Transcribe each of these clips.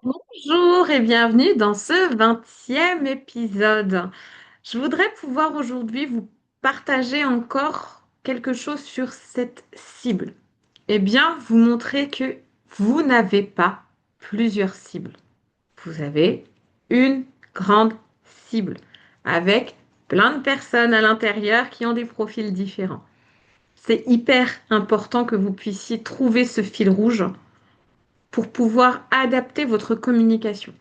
Bonjour et bienvenue dans ce 20e épisode. Je voudrais pouvoir aujourd'hui vous partager encore quelque chose sur cette cible. Eh bien, vous montrer que vous n'avez pas plusieurs cibles. Vous avez une grande cible avec plein de personnes à l'intérieur qui ont des profils différents. C'est hyper important que vous puissiez trouver ce fil rouge pour pouvoir adapter votre communication.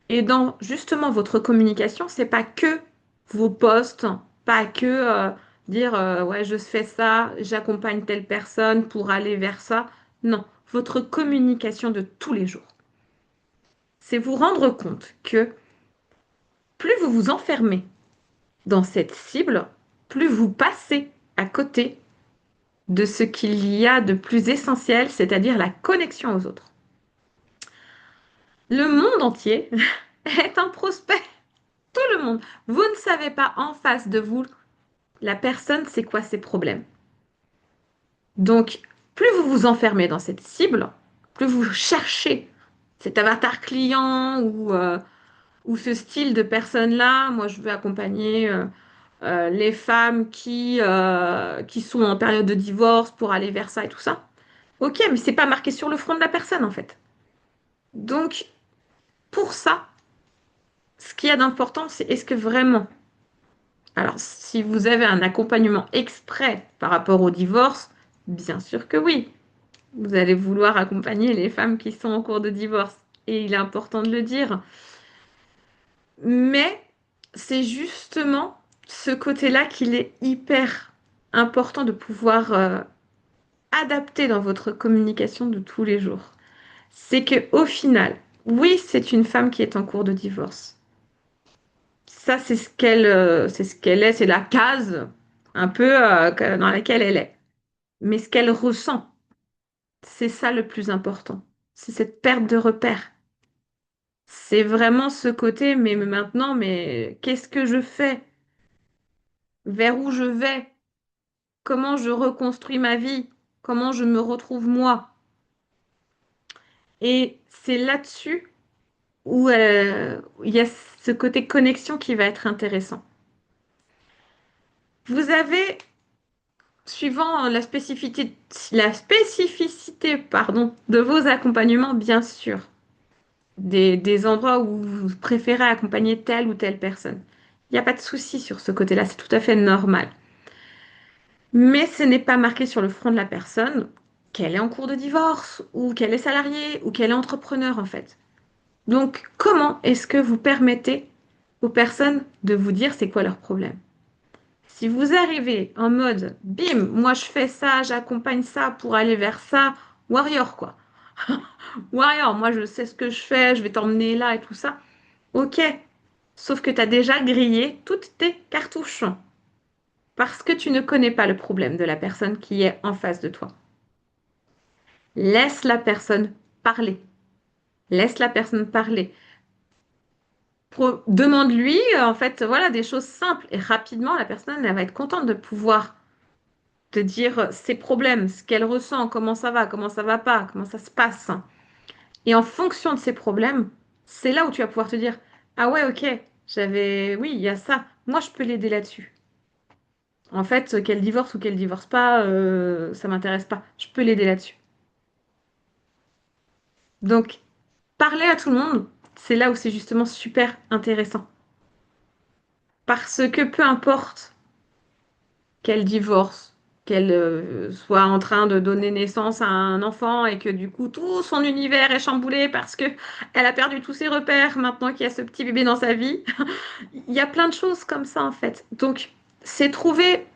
Et dans justement votre communication, c'est pas que vos posts, pas que dire ouais, je fais ça, j'accompagne telle personne pour aller vers ça. Non, votre communication de tous les jours. C'est vous rendre compte que plus vous vous enfermez dans cette cible, plus vous passez à côté de ce qu'il y a de plus essentiel, c'est-à-dire la connexion aux autres. Le monde entier est un prospect. Tout le monde. Vous ne savez pas en face de vous la personne, c'est quoi ses problèmes. Donc, plus vous vous enfermez dans cette cible, plus vous cherchez cet avatar client ou ce style de personne-là. Moi, je veux accompagner les femmes qui sont en période de divorce pour aller vers ça et tout ça. Ok, mais c'est pas marqué sur le front de la personne, en fait. Donc, pour ça, ce qu'il y a d'important, c'est est-ce que vraiment alors, si vous avez un accompagnement exprès par rapport au divorce, bien sûr que oui. Vous allez vouloir accompagner les femmes qui sont en cours de divorce. Et il est important de le dire. Mais c'est justement ce côté-là qu'il est hyper important de pouvoir adapter dans votre communication de tous les jours. C'est que au final, oui, c'est une femme qui est en cours de divorce. Ça, c'est ce qu'elle est, c'est la case un peu dans laquelle elle est. Mais ce qu'elle ressent, c'est ça le plus important. C'est cette perte de repère. C'est vraiment ce côté, mais maintenant, mais qu'est-ce que je fais? Vers où je vais? Comment je reconstruis ma vie? Comment je me retrouve moi? Et c'est là-dessus où il y a ce côté connexion qui va être intéressant. Vous avez, suivant la spécificité, pardon, de vos accompagnements, bien sûr, des endroits où vous préférez accompagner telle ou telle personne. Il n'y a pas de souci sur ce côté-là, c'est tout à fait normal. Mais ce n'est pas marqué sur le front de la personne qu'elle est en cours de divorce, ou qu'elle est salariée, ou qu'elle est entrepreneur en fait. Donc, comment est-ce que vous permettez aux personnes de vous dire c'est quoi leur problème? Si vous arrivez en mode, bim, moi je fais ça, j'accompagne ça pour aller vers ça, warrior quoi. Warrior, moi je sais ce que je fais, je vais t'emmener là et tout ça. Ok, sauf que tu as déjà grillé toutes tes cartouches parce que tu ne connais pas le problème de la personne qui est en face de toi. Laisse la personne parler. Laisse la personne parler. Demande-lui, en fait, voilà, des choses simples et rapidement, la personne, elle va être contente de pouvoir te dire ses problèmes, ce qu'elle ressent, comment ça va pas, comment ça se passe. Et en fonction de ces problèmes, c'est là où tu vas pouvoir te dire, ah ouais, ok, oui, il y a ça. Moi, je peux l'aider là-dessus. En fait, qu'elle divorce ou qu'elle divorce pas, ça m'intéresse pas. Je peux l'aider là-dessus. Donc, parler à tout le monde, c'est là où c'est justement super intéressant. Parce que peu importe qu'elle divorce, qu'elle soit en train de donner naissance à un enfant et que du coup tout son univers est chamboulé parce que elle a perdu tous ses repères maintenant qu'il y a ce petit bébé dans sa vie. Il y a plein de choses comme ça en fait. Donc, c'est trouver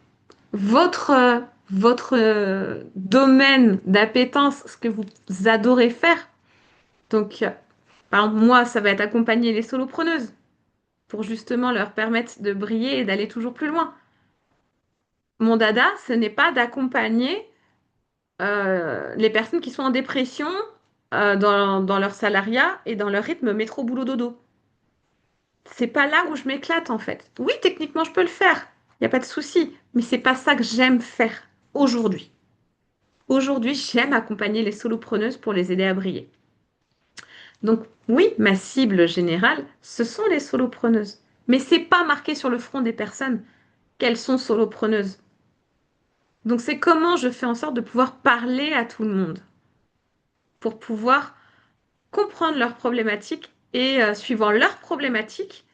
votre, votre domaine d'appétence, ce que vous adorez faire. Donc, par exemple, moi, ça va être accompagner les solopreneuses pour justement leur permettre de briller et d'aller toujours plus loin. Mon dada, ce n'est pas d'accompagner les personnes qui sont en dépression dans leur salariat et dans leur rythme métro-boulot-dodo. C'est pas là où je m'éclate en fait. Oui, techniquement, je peux le faire. Il n'y a pas de souci. Mais c'est pas ça que j'aime faire aujourd'hui. Aujourd'hui, j'aime accompagner les solopreneuses pour les aider à briller. Donc oui, ma cible générale, ce sont les solopreneuses. Mais c'est pas marqué sur le front des personnes qu'elles sont solopreneuses. Donc c'est comment je fais en sorte de pouvoir parler à tout le monde pour pouvoir comprendre leurs problématiques et suivant leurs problématiques,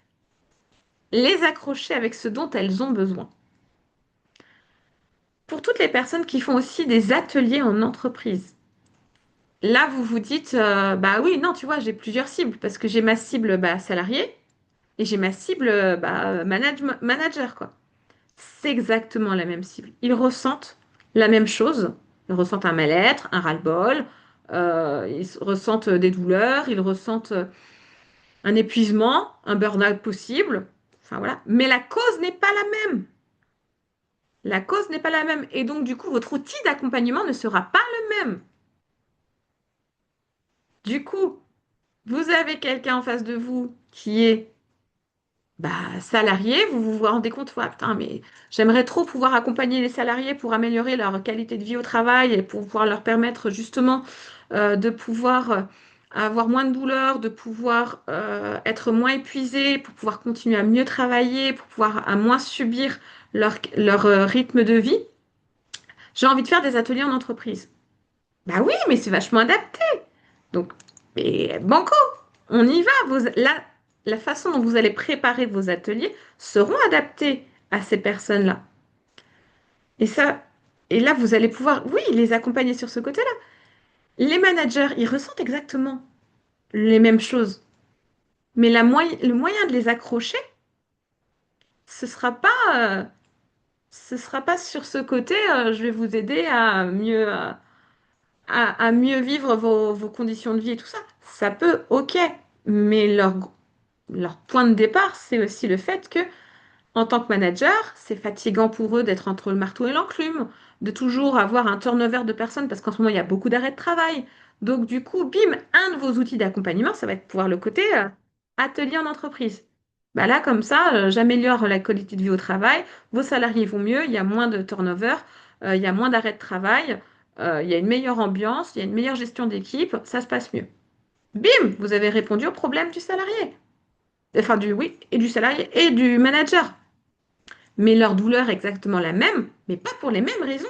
les accrocher avec ce dont elles ont besoin. Pour toutes les personnes qui font aussi des ateliers en entreprise, là vous vous dites, bah oui, non, tu vois, j'ai plusieurs cibles parce que j'ai ma cible salarié et j'ai ma cible manager, quoi. C'est exactement la même cible. Ils ressentent la même chose. Ils ressentent un mal-être, un ras-le-bol, ressentent des douleurs, ils ressentent un épuisement, un burn-out possible. Enfin voilà. Mais la cause n'est pas la même. La cause n'est pas la même. Et donc, du coup, votre outil d'accompagnement ne sera pas le même. Du coup, vous avez quelqu'un en face de vous qui est salarié, vous vous rendez compte, ouais, putain, mais j'aimerais trop pouvoir accompagner les salariés pour améliorer leur qualité de vie au travail et pour pouvoir leur permettre justement de pouvoir avoir moins de douleur, de pouvoir être moins épuisé, pour pouvoir continuer à mieux travailler, pour pouvoir à moins subir leur rythme de vie. J'ai envie de faire des ateliers en entreprise. Bah oui, mais c'est vachement adapté. Donc, mais banco, on y va. La façon dont vous allez préparer vos ateliers seront adaptés à ces personnes-là. Et ça, et là, vous allez pouvoir, oui, les accompagner sur ce côté-là. Les managers, ils ressentent exactement les mêmes choses. Mais le moyen de les accrocher, ce sera pas, ce sera pas sur ce côté, je vais vous aider à mieux, à mieux vivre vos conditions de vie et tout ça. Ça peut, ok, mais leur point de départ, c'est aussi le fait que, en tant que manager, c'est fatigant pour eux d'être entre le marteau et l'enclume, de toujours avoir un turnover de personnes parce qu'en ce moment, il y a beaucoup d'arrêts de travail. Donc, du coup, bim, un de vos outils d'accompagnement, ça va être pouvoir le côté atelier en entreprise. Bah là, comme ça, j'améliore la qualité de vie au travail, vos salariés vont mieux, il y a moins de turnover, il y a moins d'arrêts de travail, il y a une meilleure ambiance, il y a une meilleure gestion d'équipe, ça se passe mieux. Bim, vous avez répondu au problème du salarié. Enfin, oui, et du salarié et du manager. Mais leur douleur est exactement la même, mais pas pour les mêmes raisons.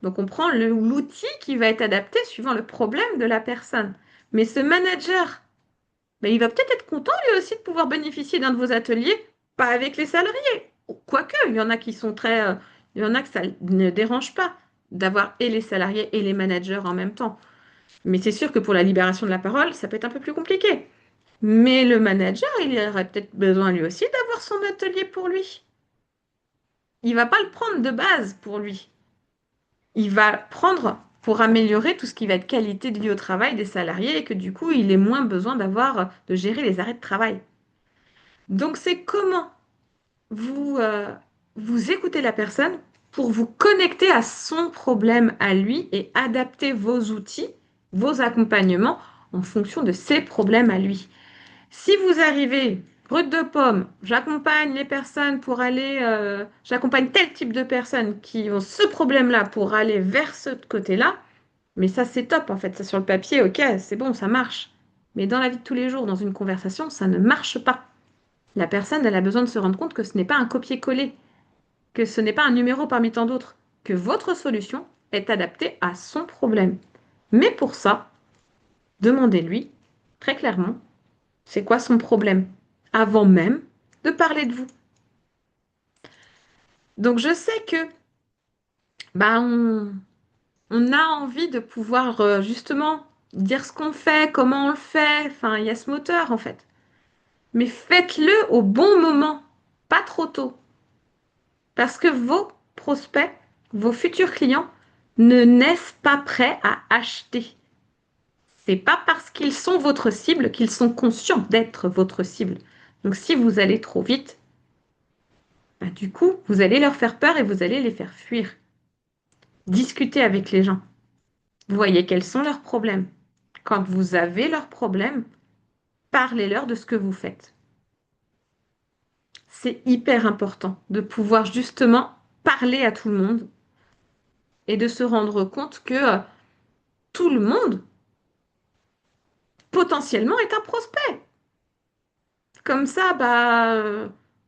Donc, on prend l'outil qui va être adapté suivant le problème de la personne. Mais ce manager, ben, il va peut-être être content lui aussi de pouvoir bénéficier d'un de vos ateliers, pas avec les salariés. Quoique, il y en a qui sont il y en a que ça ne dérange pas d'avoir et les salariés et les managers en même temps. Mais c'est sûr que pour la libération de la parole, ça peut être un peu plus compliqué. Mais le manager, il aurait peut-être besoin lui aussi d'avoir son atelier pour lui. Il va pas le prendre de base pour lui. Il va prendre pour améliorer tout ce qui va être qualité de vie au travail des salariés et que du coup, il ait moins besoin de gérer les arrêts de travail. Donc, c'est comment vous, vous écoutez la personne pour vous connecter à son problème à lui et adapter vos outils, vos accompagnements en fonction de ses problèmes à lui. Si vous arrivez brut de pomme, j'accompagne les personnes pour aller, j'accompagne tel type de personnes qui ont ce problème-là pour aller vers ce côté-là, mais ça c'est top en fait, ça sur le papier, ok, c'est bon, ça marche. Mais dans la vie de tous les jours, dans une conversation, ça ne marche pas. La personne, elle a besoin de se rendre compte que ce n'est pas un copier-coller, que ce n'est pas un numéro parmi tant d'autres, que votre solution est adaptée à son problème. Mais pour ça, demandez-lui très clairement c'est quoi son problème avant même de parler de vous. Donc je sais que bah, on a envie de pouvoir justement dire ce qu'on fait, comment on le fait. Enfin, il y a ce moteur en fait. Mais faites-le au bon moment, pas trop tôt. Parce que vos prospects, vos futurs clients ne naissent pas prêts à acheter. C'est pas parce qu'ils sont votre cible qu'ils sont conscients d'être votre cible. Donc si vous allez trop vite, bah, du coup, vous allez leur faire peur et vous allez les faire fuir. Discutez avec les gens. Voyez quels sont leurs problèmes. Quand vous avez leurs problèmes, parlez-leur de ce que vous faites. C'est hyper important de pouvoir justement parler à tout le monde et de se rendre compte que tout le monde potentiellement est un prospect. Comme ça,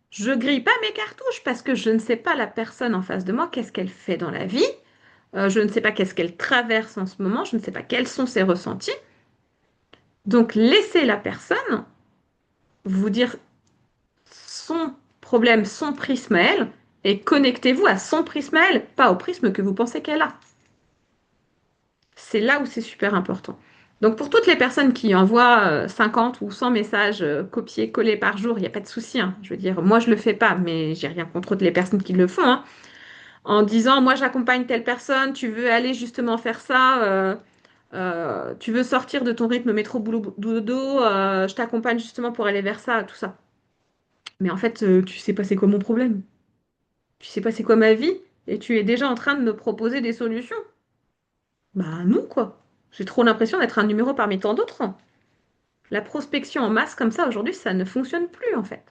je grille pas mes cartouches parce que je ne sais pas la personne en face de moi, qu'est-ce qu'elle fait dans la vie. Je ne sais pas qu'est-ce qu'elle traverse en ce moment, je ne sais pas quels sont ses ressentis. Donc, laissez la personne vous dire son problème, son prisme à elle, et connectez-vous à son prisme à elle, pas au prisme que vous pensez qu'elle a. C'est là où c'est super important. Donc pour toutes les personnes qui envoient 50 ou 100 messages copiés-collés par jour, il n'y a pas de souci, hein. Je veux dire, moi je le fais pas, mais j'ai rien contre toutes les personnes qui le font, hein. En disant, moi j'accompagne telle personne, tu veux aller justement faire ça, tu veux sortir de ton rythme métro boulot dodo, je t'accompagne justement pour aller vers ça, tout ça. Mais en fait, tu sais pas c'est quoi mon problème. Tu sais pas c'est quoi ma vie, et tu es déjà en train de me proposer des solutions. Bah non, quoi. J'ai trop l'impression d'être un numéro parmi tant d'autres. La prospection en masse comme ça, aujourd'hui, ça ne fonctionne plus, en fait.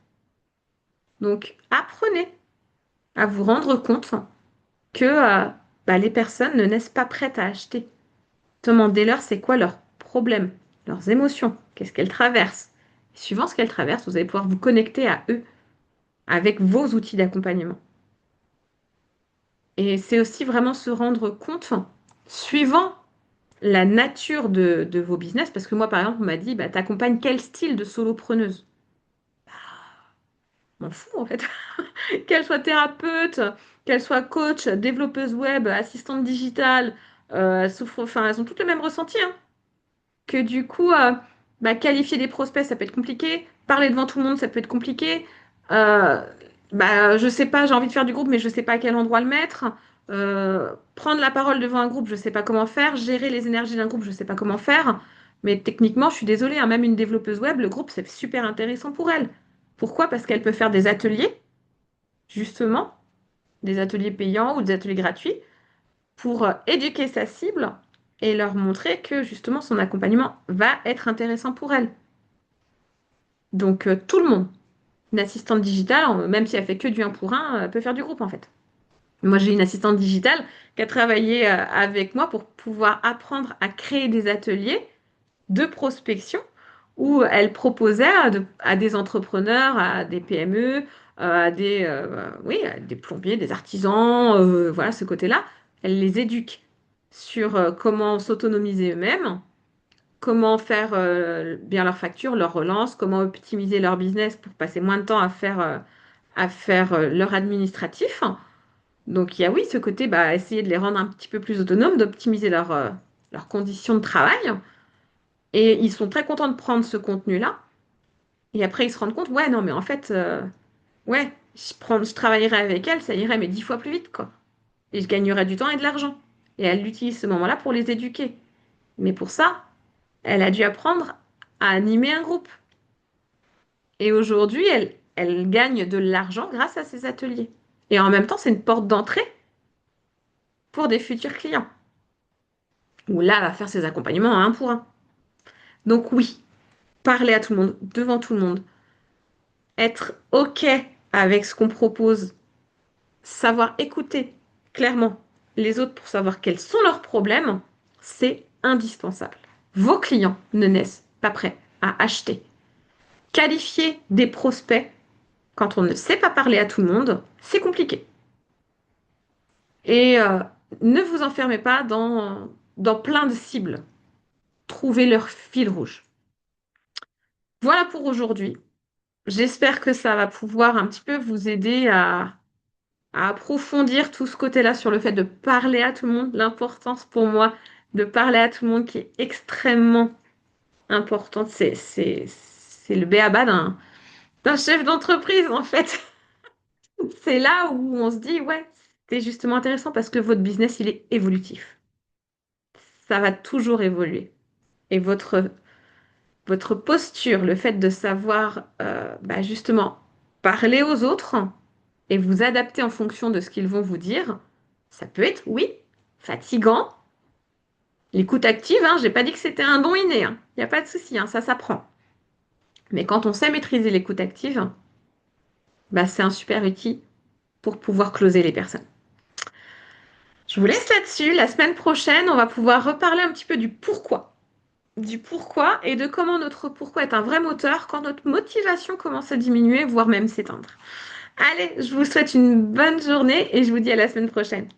Donc, apprenez à vous rendre compte que les personnes ne naissent pas prêtes à acheter. Demandez-leur c'est quoi leur problème, leurs émotions, qu'est-ce qu'elles traversent. Et suivant ce qu'elles traversent, vous allez pouvoir vous connecter à eux avec vos outils d'accompagnement. Et c'est aussi vraiment se rendre compte, suivant la nature de vos business, parce que moi, par exemple, on m'a dit, bah, t'accompagnes quel style de solopreneuse? M'en fous, en fait. Qu'elle soit thérapeute, qu'elle soit coach, développeuse web, assistante digitale, elles ont toutes le même ressenti, hein. Que du coup, qualifier des prospects, ça peut être compliqué. Parler devant tout le monde, ça peut être compliqué. Euh, je sais pas, j'ai envie de faire du groupe, mais je sais pas à quel endroit le mettre. Prendre la parole devant un groupe, je sais pas comment faire. Gérer les énergies d'un groupe, je sais pas comment faire. Mais techniquement, je suis désolée, hein, même une développeuse web, le groupe, c'est super intéressant pour elle. Pourquoi? Parce qu'elle peut faire des ateliers, justement, des ateliers payants ou des ateliers gratuits, pour éduquer sa cible et leur montrer que justement son accompagnement va être intéressant pour elle. Donc tout le monde, une assistante digitale, même si elle fait que du un pour un, peut faire du groupe en fait. Moi j'ai une assistante digitale qui a travaillé avec moi pour pouvoir apprendre à créer des ateliers de prospection où elle proposait à des entrepreneurs, à des PME, à des plombiers, des artisans, voilà ce côté-là. Elle les éduque sur comment s'autonomiser eux-mêmes, comment faire bien leurs factures, leurs relances, comment optimiser leur business pour passer moins de temps à faire leur administratif. Donc il y a oui ce côté, essayer de les rendre un petit peu plus autonomes, d'optimiser leurs conditions de travail. Et ils sont très contents de prendre ce contenu-là. Et après, ils se rendent compte, ouais, non, mais en fait, ouais, je travaillerai avec elle, ça irait, mais 10 fois plus vite, quoi. Et je gagnerais du temps et de l'argent. Et elle utilise ce moment-là pour les éduquer. Mais pour ça, elle a dû apprendre à animer un groupe. Et aujourd'hui, elle gagne de l'argent grâce à ces ateliers. Et en même temps, c'est une porte d'entrée pour des futurs clients. Où là, elle va faire ses accompagnements un pour un. Donc oui, parler à tout le monde, devant tout le monde, être OK avec ce qu'on propose, savoir écouter clairement les autres pour savoir quels sont leurs problèmes, c'est indispensable. Vos clients ne naissent pas prêts à acheter. Qualifier des prospects quand on ne sait pas parler à tout le monde, c'est compliqué. Et ne vous enfermez pas dans plein de cibles. Trouvez leur fil rouge. Voilà pour aujourd'hui. J'espère que ça va pouvoir un petit peu vous aider à approfondir tout ce côté-là sur le fait de parler à tout le monde, l'importance pour moi de parler à tout le monde qui est extrêmement importante. C'est le b.a.-ba d'un chef d'entreprise, en fait. C'est là où on se dit, ouais, c'est justement intéressant parce que votre business, il est évolutif. Ça va toujours évoluer. Et votre posture, le fait de savoir justement parler aux autres et vous adapter en fonction de ce qu'ils vont vous dire, ça peut être, oui, fatigant. L'écoute active, hein, j'ai pas dit que c'était un don inné, hein. Il n'y a pas de souci, hein, ça s'apprend. Mais quand on sait maîtriser l'écoute active, c'est un super outil pour pouvoir closer les personnes. Je vous laisse là-dessus. La semaine prochaine, on va pouvoir reparler un petit peu du pourquoi. du pourquoi et de comment notre pourquoi est un vrai moteur quand notre motivation commence à diminuer, voire même s'éteindre. Allez, je vous souhaite une bonne journée et je vous dis à la semaine prochaine.